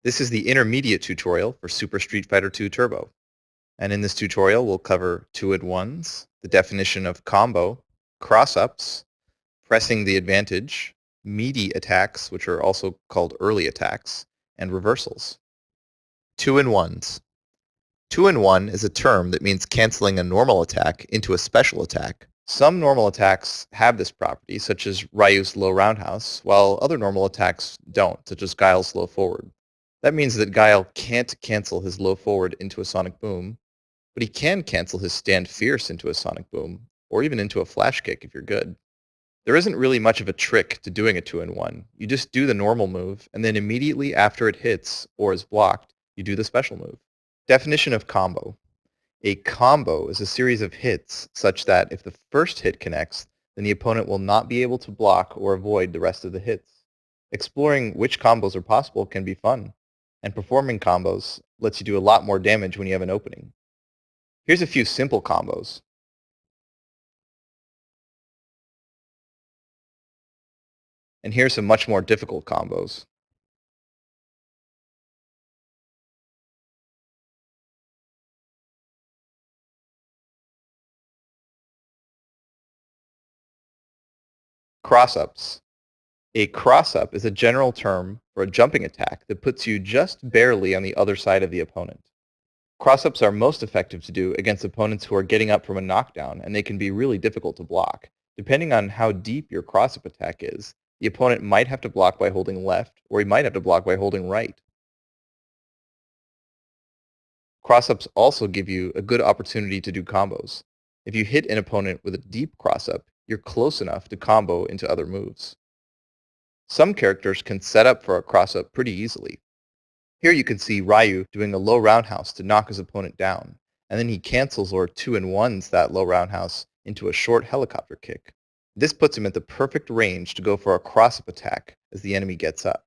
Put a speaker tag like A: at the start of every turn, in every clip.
A: This is the intermediate tutorial for Super Street Fighter II Turbo. And in this tutorial, we'll cover 2-in-1s, the definition of combo, cross-ups, pressing the advantage, meaty attacks, which are also called early attacks, and reversals. 2-in-1s. 2-in-1 is a term that means canceling a normal attack into a special attack. Some normal attacks have this property, such as Ryu's low roundhouse, while other normal attacks don't, such as Guile's low forward. That means that Guile can't cancel his low forward into a sonic boom, but he can cancel his stand fierce into a sonic boom, or even into a flash kick if you're good. There isn't really much of a trick to doing a 2-in-1. You just do the normal move, and then immediately after it hits or is blocked, you do the special move. Definition of combo. A combo is a series of hits such that if the first hit connects, then the opponent will not be able to block or avoid the rest of the hits. Exploring which combos are possible can be fun, and performing combos lets you do a lot more damage when you have an opening. Here's a few simple combos. And here's some much more difficult combos. Cross-ups. A cross-up is a general term for a jumping attack that puts you just barely on the other side of the opponent. Cross-ups are most effective to do against opponents who are getting up from a knockdown, and they can be really difficult to block. Depending on how deep your cross-up attack is, the opponent might have to block by holding left, or he might have to block by holding right. Cross-ups also give you a good opportunity to do combos. If you hit an opponent with a deep cross-up, you're close enough to combo into other moves. Some characters can set up for a cross-up pretty easily. Here you can see Ryu doing a low roundhouse to knock his opponent down, and then he cancels or 2-in-1s that low roundhouse into a short helicopter kick. This puts him at the perfect range to go for a cross-up attack as the enemy gets up.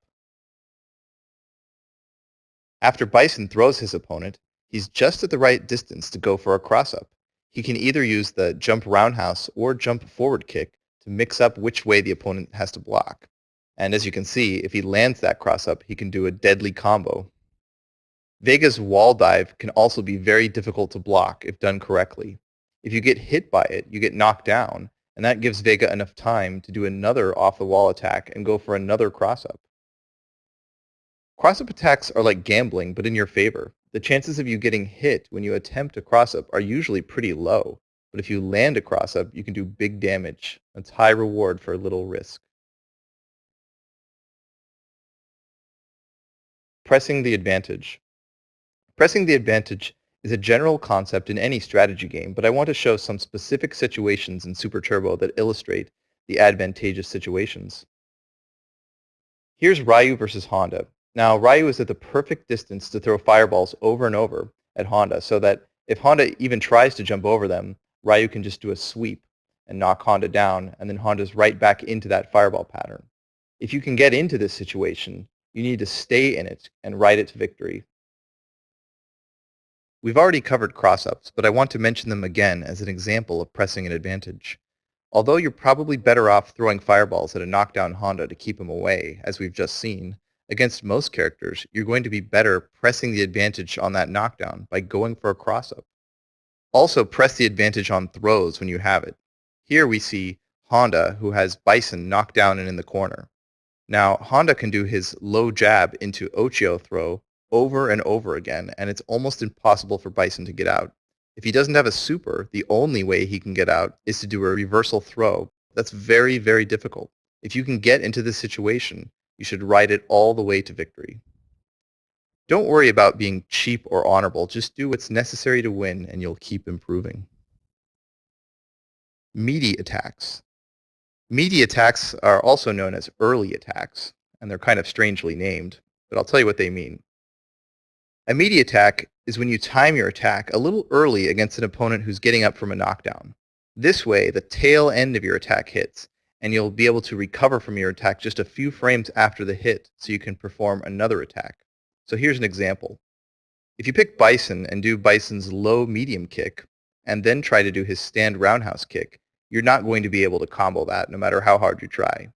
A: After Bison throws his opponent, he's just at the right distance to go for a cross-up. He can either use the jump roundhouse or jump forward kick to mix up which way the opponent has to block. And as you can see, if he lands that cross-up, he can do a deadly combo. Vega's wall dive can also be very difficult to block if done correctly. If you get hit by it, you get knocked down, and that gives Vega enough time to do another off-the-wall attack and go for another cross-up. Cross-up attacks are like gambling, but in your favor. The chances of you getting hit when you attempt a cross-up are usually pretty low, but if you land a cross-up, you can do big damage. That's high reward for little risk. Pressing the advantage. Pressing the advantage is a general concept in any strategy game, but I want to show some specific situations in Super Turbo that illustrate the advantageous situations. Here's Ryu versus Honda. Now, Ryu is at the perfect distance to throw fireballs over and over at Honda, so that if Honda even tries to jump over them, Ryu can just do a sweep and knock Honda down, and then Honda's right back into that fireball pattern. If you can get into this situation, you need to stay in it and ride it to victory. We've already covered cross-ups, but I want to mention them again as an example of pressing an advantage. Although you're probably better off throwing fireballs at a knockdown Honda to keep him away, as we've just seen, against most characters, you're going to be better pressing the advantage on that knockdown by going for a cross-up. Also, press the advantage on throws when you have it. Here we see Honda, who has Bison knocked down and in the corner. Now, Honda can do his low jab into Ochio throw over and over again, and it's almost impossible for Bison to get out. If he doesn't have a super, the only way he can get out is to do a reversal throw. That's very, very difficult. If you can get into this situation, you should ride it all the way to victory. Don't worry about being cheap or honorable. Just do what's necessary to win, and you'll keep improving. Meaty attacks. Meaty attacks are also known as early attacks, and they're kind of strangely named, but I'll tell you what they mean. A meaty attack is when you time your attack a little early against an opponent who's getting up from a knockdown. This way, the tail end of your attack hits, and you'll be able to recover from your attack just a few frames after the hit so you can perform another attack. So here's an example. If you pick Bison and do Bison's low-medium kick, and then try to do his stand roundhouse kick, you're not going to be able to combo that no matter how hard you try.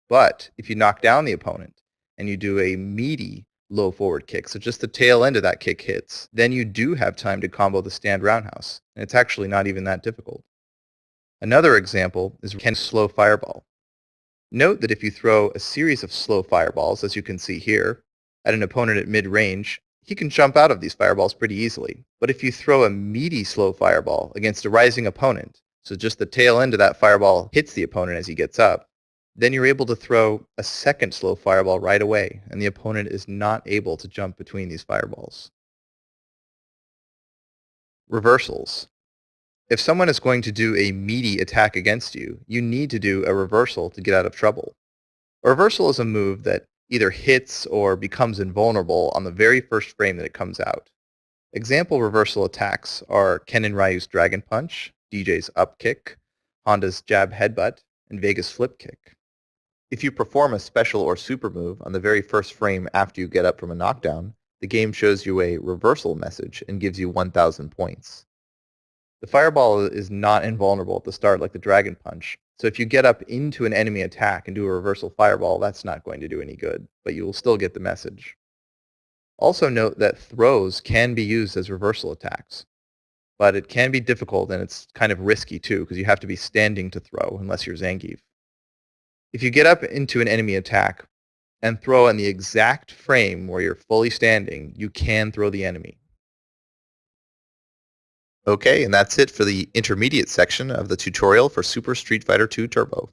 A: But if you knock down the opponent and you do a meaty low forward kick, so just the tail end of that kick hits, then you do have time to combo the stand roundhouse, and it's actually not even that difficult. Another example is Ken's slow fireball. Note that if you throw a series of slow fireballs, as you can see here, at an opponent at mid-range, he can jump out of these fireballs pretty easily. But if you throw a meaty slow fireball against a rising opponent, so just the tail end of that fireball hits the opponent as he gets up, then you're able to throw a second slow fireball right away, and the opponent is not able to jump between these fireballs. Reversals. If someone is going to do a meaty attack against you, you need to do a reversal to get out of trouble. A reversal is a move that either hits or becomes invulnerable on the very first frame that it comes out. Example reversal attacks are Ken and Ryu's Dragon Punch, DJ's Up Kick, Honda's Jab Headbutt, and Vega's Flip Kick. If you perform a special or super move on the very first frame after you get up from a knockdown, the game shows you a reversal message and gives you 1,000 points. The fireball is not invulnerable at the start like the Dragon Punch, so if you get up into an enemy attack and do a reversal fireball, that's not going to do any good, but you will still get the message. Also note that throws can be used as reversal attacks, but it can be difficult and it's kind of risky too because you have to be standing to throw unless you're Zangief. If you get up into an enemy attack and throw in the exact frame where you're fully standing, you can throw the enemy. Okay, and that's it for the intermediate section of the tutorial for Super Street Fighter II Turbo.